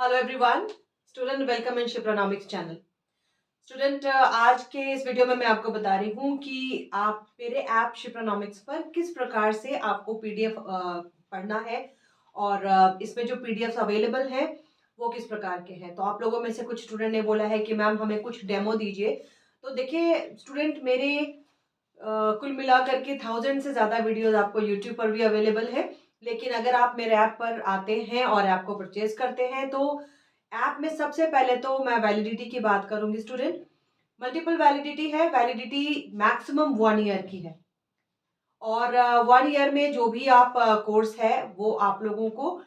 Hello everyone, student welcome in शिप्रोनॉमिक्स channel. Student, आज के इस वीडियो में मैं आपको बता रही हूँ कि आप मेरे ऐप शिप्रोनॉमिक्स पर किस प्रकार से आपको पीडीएफ पढ़ना है और इसमें जो पीडीएफ अवेलेबल हैं वो किस प्रकार के हैं। तो आप लोगों में से कुछ स्टूडेंट ने बोला है कि मैम हमें कुछ डेमो दीजिए। तो देखिए स्टूडेंट, मेरे कुल मिलाकर के 1000 से ज़्यादा वीडियोस आपको यूट्यूब पर भी अवेलेबल है। लेकिन अगर आप मेरे ऐप पर आते हैं और ऐप को परचेज करते हैं तो ऐप में सबसे पहले तो मैं वैलिडिटी की बात करूंगी। स्टूडेंट, मल्टीपल वैलिडिटी है, वैलिडिटी मैक्सिमम 1 ईयर की है और 1 ईयर में जो भी आप कोर्स है वो आप लोगों को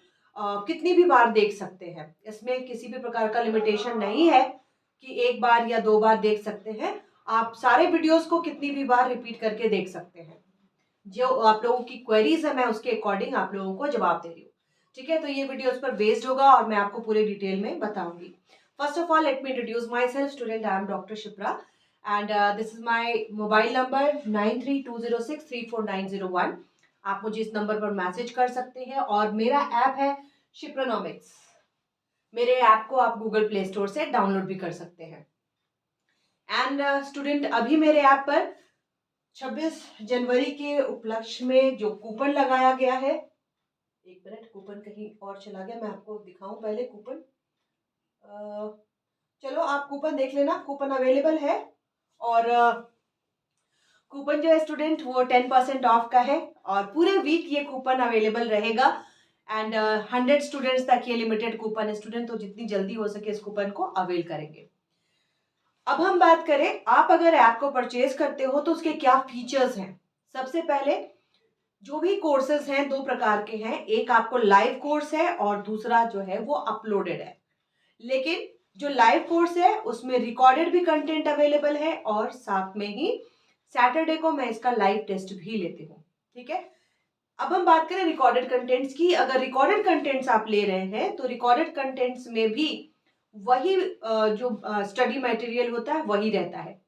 कितनी भी बार देख सकते हैं। इसमें किसी भी प्रकार का लिमिटेशन नहीं है कि एक बार या दो बार देख सकते हैं। आप सारे वीडियोस को कितनी भी बार रिपीट करके देख सकते हैं। जो आप लोगों की क्वेरीज है मैं उसके अकॉर्डिंग आप लोगों को जवाब दे रही हूँ। ठीक है, तो ये वीडियो उस पर बेस्ड होगा और मैं आपको पूरे डिटेल में बताऊंगी। First of all let me introduce my self. Student, I am doctor Shipra and this is my mobile number 9320634901। आप मुझे इस नंबर पर मैसेज कर सकते हैं और मेरा ऐप है शिप्रोनॉमिक्स। मेरे ऐप को आप गूगल प्ले स्टोर से डाउनलोड भी कर सकते हैं। एंड स्टूडेंट, अभी मेरे ऐप पर 26 जनवरी के उपलक्ष्य में जो कूपन लगाया गया है, एक मिनट, कूपन कहीं और चला गया, मैं आपको दिखाऊं पहले कूपन। चलो आप कूपन देख लेना, कूपन अवेलेबल है और कूपन जो है स्टूडेंट वो 10% ऑफ का है और पूरे वीक ये कूपन अवेलेबल रहेगा एंड 100 स्टूडेंट्स तक ये लिमिटेड कूपन है स्टूडेंट, तो जितनी जल्दी हो सके इस कूपन को अवेल करेंगे। अब हम बात करें, आप अगर ऐप को परचेज करते हो तो उसके क्या फीचर्स हैं। सबसे पहले जो भी कोर्सेज हैं दो प्रकार के हैं, एक आपको लाइव कोर्स है और दूसरा जो है वो अपलोडेड है। लेकिन जो लाइव कोर्स है उसमें रिकॉर्डेड भी कंटेंट अवेलेबल है और साथ में ही सैटरडे को मैं इसका लाइव टेस्ट भी लेती हूँ। ठीक है, अब हम बात करें रिकॉर्डेड कंटेंट्स की। अगर रिकॉर्डेड कंटेंट्स आप ले रहे हैं तो रिकॉर्डेड कंटेंट्स में भी वही जो स्टडी मटेरियल होता है वही रहता है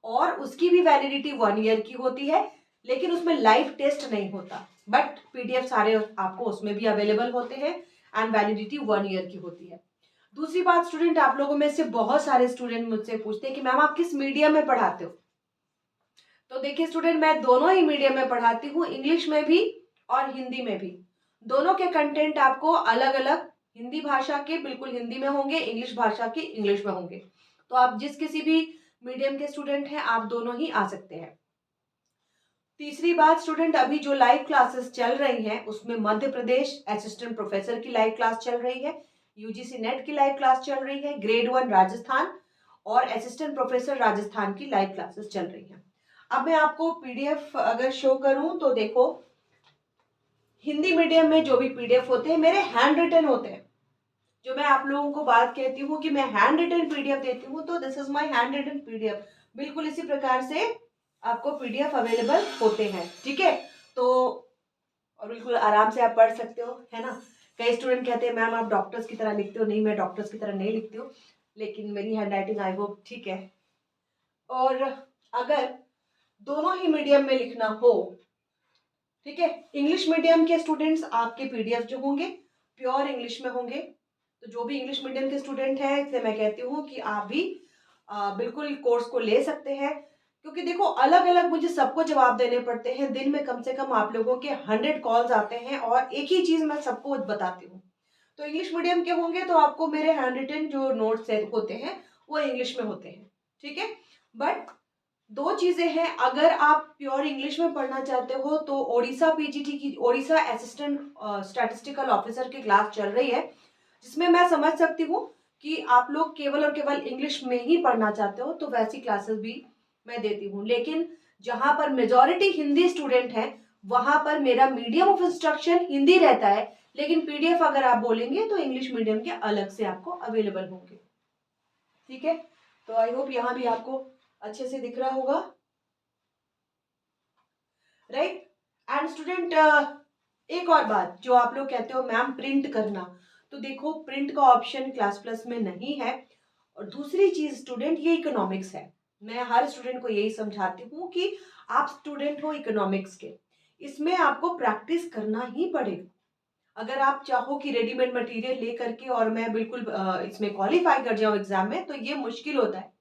और उसकी भी वैलिडिटी 1 ईयर की होती है, लेकिन उसमें लाइव टेस्ट नहीं होता। बट पीडीएफ सारे आपको उसमें भी अवेलेबल होते हैं एंड वैलिडिटी 1 ईयर की होती है। दूसरी बात स्टूडेंट, आप लोगों में से बहुत सारे स्टूडेंट मुझसे पूछते हैं कि मैम आप किस मीडियम में पढ़ाते हो। तो देखिए स्टूडेंट, मैं दोनों ही मीडियम में पढ़ाती हूँ, इंग्लिश में भी और हिंदी में भी। दोनों के कंटेंट आपको अलग अलग, हिंदी भाषा के बिल्कुल हिंदी में होंगे, इंग्लिश भाषा के इंग्लिश में होंगे। तो आप जिस किसी भी मीडियम के स्टूडेंट हैं आप दोनों ही आ सकते हैं। तीसरी बात स्टूडेंट, अभी जो लाइव क्लासेस चल रही हैं उसमें मध्य प्रदेश असिस्टेंट प्रोफेसर की लाइव क्लास चल रही है, यूजीसी नेट की लाइव क्लास चल रही है, ग्रेड 1 राजस्थान और असिस्टेंट प्रोफेसर राजस्थान की लाइव क्लासेस चल रही हैं। अब मैं आपको पीडीएफ अगर शो करूं तो देखो, हिंदी मीडियम में जो भी पीडीएफ होते हैं मेरे हैंड रिटन होते हैं। जो मैं आप लोगों को बात कहती हूँ कि मैं हैंड रिटन पीडीएफ देती हूँ, तो this is my handwritten PDF. बिल्कुल इसी प्रकार से आपको पीडीएफ अवेलेबल होते हैं। ठीक है, तो और बिल्कुल आराम से आप पढ़ सकते हो, है ना। कई स्टूडेंट कहते हैं मैम आप डॉक्टर्स की तरह लिखते हो। नहीं, मैं डॉक्टर्स की तरह नहीं लिखती हूँ, लेकिन मेरी हैंड राइटिंग आई होप ठीक है। और अगर दोनों ही मीडियम में लिखना हो, ठीक है, इंग्लिश मीडियम के स्टूडेंट्स आपके पीडीएफ जो होंगे प्योर इंग्लिश में होंगे। तो जो भी इंग्लिश मीडियम के स्टूडेंट हैं इसलिए मैं कहती हूँ कि आप भी बिल्कुल कोर्स को ले सकते हैं, क्योंकि देखो अलग अलग मुझे सबको जवाब देने पड़ते हैं। दिन में कम से कम आप लोगों के 100 कॉल्स आते हैं और एक ही चीज मैं सबको बताती हूँ। तो इंग्लिश मीडियम के होंगे तो आपको मेरे हैंड रिटन जो नोट्स होते हैं वो इंग्लिश में होते हैं। ठीक है, बट दो चीजें हैं, अगर आप प्योर इंग्लिश में पढ़ना चाहते हो तो ओडिशा पीजीटी की, ओडिशा असिस्टेंट स्टैटिस्टिकल ऑफिसर की क्लास चल रही है, जिसमें मैं समझ सकती हूँ कि आप लोग केवल और केवल इंग्लिश में ही पढ़ना चाहते हो, तो वैसी क्लासेस भी मैं देती हूँ। लेकिन जहां पर मेजॉरिटी हिंदी स्टूडेंट हैं वहां पर मेरा मीडियम ऑफ इंस्ट्रक्शन हिंदी रहता है, लेकिन पीडीएफ अगर आप बोलेंगे तो इंग्लिश मीडियम के अलग से आपको अवेलेबल होंगे। ठीक है, तो आई होप यहाँ भी आपको अच्छे से दिख रहा होगा, राइट। एंड स्टूडेंट, एक और बात जो आप लोग कहते हो मैम प्रिंट करना, तो देखो प्रिंट का ऑप्शन क्लास प्लस में नहीं है। और दूसरी चीज स्टूडेंट, ये इकोनॉमिक्स है। मैं हर स्टूडेंट को यही समझाती हूँ कि आप स्टूडेंट हो इकोनॉमिक्स के, इसमें आपको प्रैक्टिस करना ही पड़ेगा। अगर आप चाहो कि रेडीमेड मटेरियल ले करके और मैं बिल्कुल इसमें क्वालिफाई कर जाऊं एग्जाम में, तो ये मुश्किल होता है।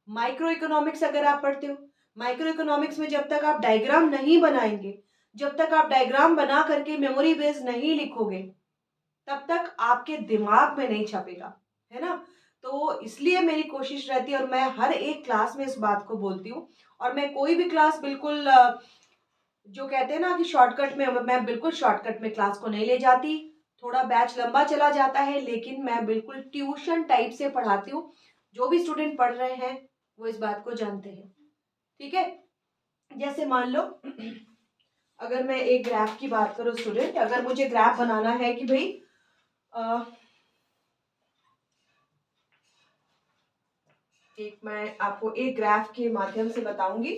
माइक्रो इकोनॉमिक्स अगर आप पढ़ते हो, माइक्रो इकोनॉमिक्स में जब तक आप डायग्राम नहीं बनाएंगे, जब तक आप डायग्राम बना करके मेमोरी बेस नहीं लिखोगे, तब तक आपके दिमाग में नहीं छपेगा, है ना। तो इसलिए मेरी कोशिश रहती है और मैं हर एक क्लास में इस बात को बोलती हूँ। और मैं कोई भी क्लास बिल्कुल जो कहते हैं ना कि शॉर्टकट में, मैं बिल्कुल शॉर्टकट में क्लास को नहीं ले जाती। थोड़ा बैच लंबा चला जाता है, लेकिन मैं बिल्कुल ट्यूशन टाइप से पढ़ाती हूँ। जो भी स्टूडेंट पढ़ रहे हैं वो इस बात को जानते हैं, ठीक है। जैसे मान लो अगर मैं एक ग्राफ की बात करूँ स्टूडेंट, अगर मुझे ग्राफ बनाना है कि भाई एक मैं आपको एक ग्राफ के माध्यम से बताऊंगी।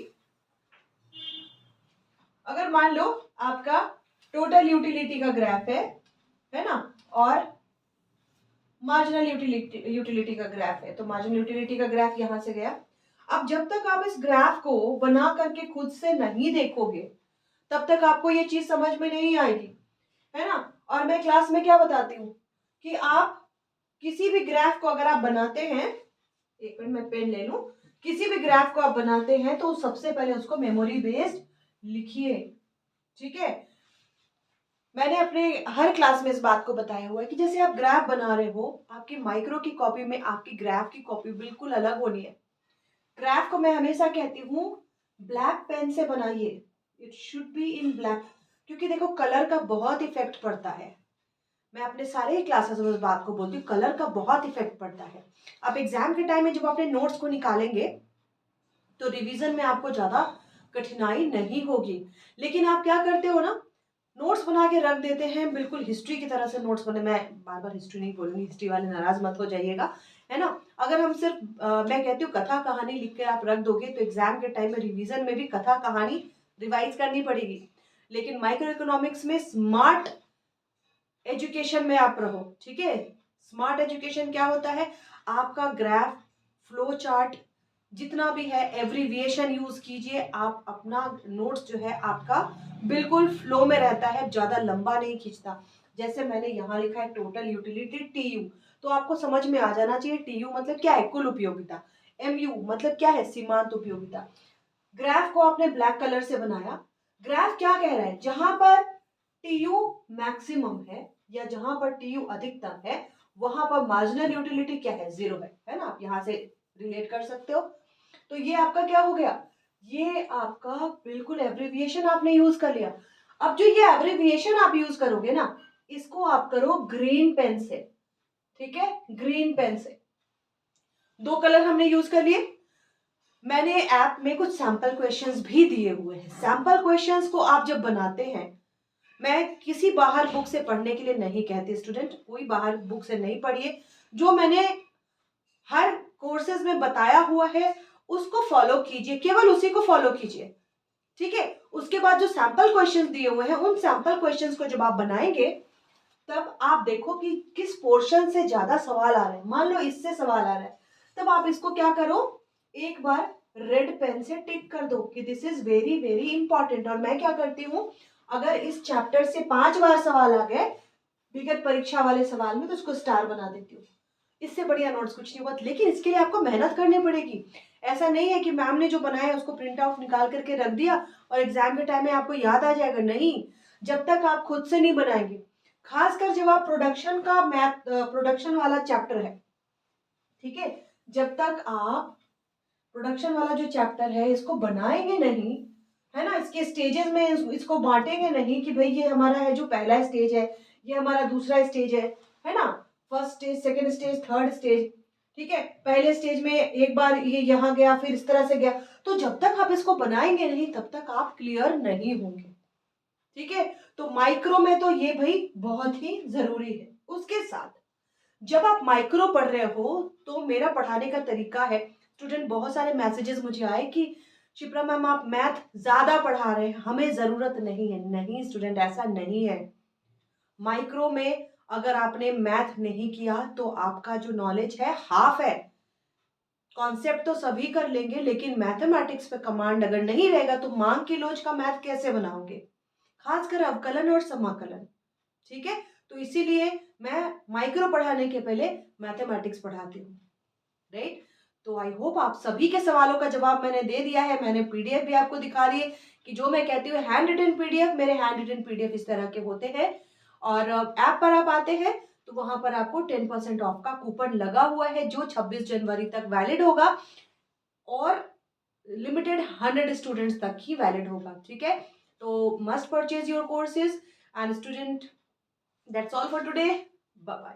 अगर मान लो आपका टोटल यूटिलिटी का ग्राफ है ना, और मार्जिनल यूटिलिटी का ग्राफ है, तो मार्जिनल यूटिलिटी का ग्राफ यहां से गया। अब जब तक आप इस ग्राफ को बना करके खुद से नहीं देखोगे, तब तक आपको ये चीज समझ में नहीं आएगी, है ना। और मैं क्लास में क्या बताती हूँ कि आप किसी भी ग्राफ को अगर आप बनाते हैं, एक मिनट मैं पेन ले लूं, किसी भी ग्राफ को आप बनाते हैं तो सबसे पहले उसको मेमोरी बेस्ड लिखिए, ठीक है। मैंने अपने हर क्लास में इस बात को बताया हुआ है कि जैसे आप ग्राफ बना रहे हो, आपकी माइक्रो की कॉपी में आपकी ग्राफ की कॉपी बिल्कुल अलग होनी है। ग्राफ को मैं हमेशा कहती हूँ ब्लैक पेन से बनाइए, it should be in black, क्योंकि देखो कलर का बहुत इफेक्ट पड़ता है। मैं अपने सारे ही क्लासेस में इस बात को बोलती हूँ, कलर का बहुत इफेक्ट पड़ता है। अब एग्जाम के टाइम में जब अपने नोट्स को निकालेंगे तो रिवीजन में आपको ज्यादा कठिनाई नहीं होगी। लेकिन आप क्या करते हो ना, नोट्स बना के रख देते हैं, बिल्कुल हिस्ट्री की तरह से नोट्स बने। मैं बार बार हिस्ट्री नहीं बोलूंगी, हिस्ट्री वाले नाराज मत हो जाइएगा, है ना। अगर हम सिर्फ मैं कहती हूँ कथा कहानी लिख के आप रख दोगे, तो एग्जाम के टाइम में रिवीजन में भी कथा कहानी रिवाइज करनी पड़ेगी। लेकिन माइक्रो इकोनॉमिक्स में स्मार्ट एजुकेशन में आप रहो, ठीक है। स्मार्ट एजुकेशन क्या होता है, आपका ग्राफ, फ्लो चार्ट जितना भी है, एब्रीविएशन यूज कीजिए। आप अपना नोट्स जो है आपका बिल्कुल फ्लो में रहता है, ज्यादा लंबा नहीं खींचता। जैसे मैंने यहाँ लिखा है टोटल यूटिलिटी टीयू, तो आपको समझ में आ जाना चाहिए टीयू मतलब क्या है, कुल उपयोगिता। एमयू मतलब क्या है, सीमांत उपयोगिता। ग्राफ को आपने ब्लैक कलर से बनाया, ग्राफ क्या कह रहा है, जहां पर टीयू मैक्सिमम है या जहां पर टीयू अधिकतम है, वहां पर मार्जिनल यूटिलिटी क्या है, जीरो है ना। आप यहां से रिलेट कर सकते हो। तो ये आपका क्या हो गया, ये आपका बिल्कुल एब्रिविएशन आपने यूज कर लिया। अब जो ये एब्रिविएशन आप यूज करोगे ना, इसको आप करो ग्रीन पेन से, ठीक है, ग्रीन पेन से। दो कलर हमने यूज कर लिए। मैंने ऐप में कुछ सैंपल क्वेश्चंस भी दिए हुए हैं। सैंपल क्वेश्चंस को आप जब बनाते हैं, मैं किसी बाहर बुक से पढ़ने के लिए नहीं कहती स्टूडेंट, कोई बाहर बुक से नहीं पढ़िए। जो मैंने हर कोर्सेज में बताया हुआ है उसको फॉलो कीजिए, केवल उसी को फॉलो कीजिए, ठीक है। उसके बाद जो सैंपल क्वेश्चंस दिए हुए हैं, उन सैंपल क्वेश्चंस को जब आप बनाएंगे, तब आप देखो कि किस पोर्शन से ज्यादा सवाल आ रहे हैं। मान लो इससे सवाल आ रहा है, तब आप इसको क्या करो, एक बार रेड पेन से टिक कर दो कि this is very very important. और मैं क्या करती हूँ, अगर इस चैप्टर से 5 बार सवाल आ गए विगत परीक्षा वाले सवाल में, तो उसको स्टार बना देती हूँ। इससे बढ़िया नोट्स कुछ नहीं हुआ। लेकिन इसके लिए आपको मेहनत करनी पड़ेगी। ऐसा नहीं है कि मैम ने जो बनाया उसको प्रिंट आउट निकाल करके रख दिया और एग्जाम के टाइम में आपको याद आ जाएगा, नहीं। जब तक आप खुद से नहीं बनाएंगे, खासकर जब आप प्रोडक्शन का मैथ प्रोडक्शन वाला चैप्टर है, ठीक है, जब तक आप प्रोडक्शन वाला जो चैप्टर है इसको बनाएंगे नहीं, है ना, इसके स्टेजेस में इसको बांटेंगे नहीं कि भाई ये हमारा है जो पहला स्टेज है, ये हमारा दूसरा स्टेज है ना, first stage, second stage, third stage, ठीक है। पहले स्टेज में एक बार ये यहाँ गया, फिर इस तरह से गया। तो जब तक आप इसको बनाएंगे नहीं, तब तक आप क्लियर नहीं होंगे, ठीक है। तो माइक्रो में तो ये भाई बहुत ही जरूरी है। उसके साथ जब आप माइक्रो पढ़ रहे हो, तो मेरा पढ़ाने का तरीका है, स्टूडेंट बहुत सारे मैसेजेस मुझे आए कि शिप्रा मैम आप मैथ ज्यादा पढ़ा रहे हैं, हमें जरूरत नहीं है। नहीं स्टूडेंट, ऐसा नहीं है। माइक्रो में अगर आपने मैथ नहीं किया तो आपका जो नॉलेज है हाफ है। कॉन्सेप्ट तो सभी कर लेंगे, लेकिन मैथमेटिक्स पे कमांड अगर नहीं रहेगा तो मांग की लोच का मैथ कैसे बनाओगे, खासकर अवकलन और समाकलन, ठीक है, तो इसीलिए मैं माइक्रो पढ़ाने के पहले मैथमेटिक्स पढ़ाती हूँ, राइट। तो आई होप आप सभी के सवालों का जवाब मैंने दे दिया है। मैंने पीडीएफ भी आपको दिखा दी है कि जो मैं कहती हूँ हैंड रिटन पीडीएफ, मेरे हैंड रिटन पीडीएफ इस तरह के होते हैं। और ऐप पर आप आते हैं तो वहां पर आपको 10% ऑफ का कूपन लगा हुआ है जो 26 जनवरी तक वैलिड होगा और लिमिटेड 100 स्टूडेंट्स तक ही वैलिड होगा, ठीक है। तो must purchase your courses and student, that's all for today, bye bye.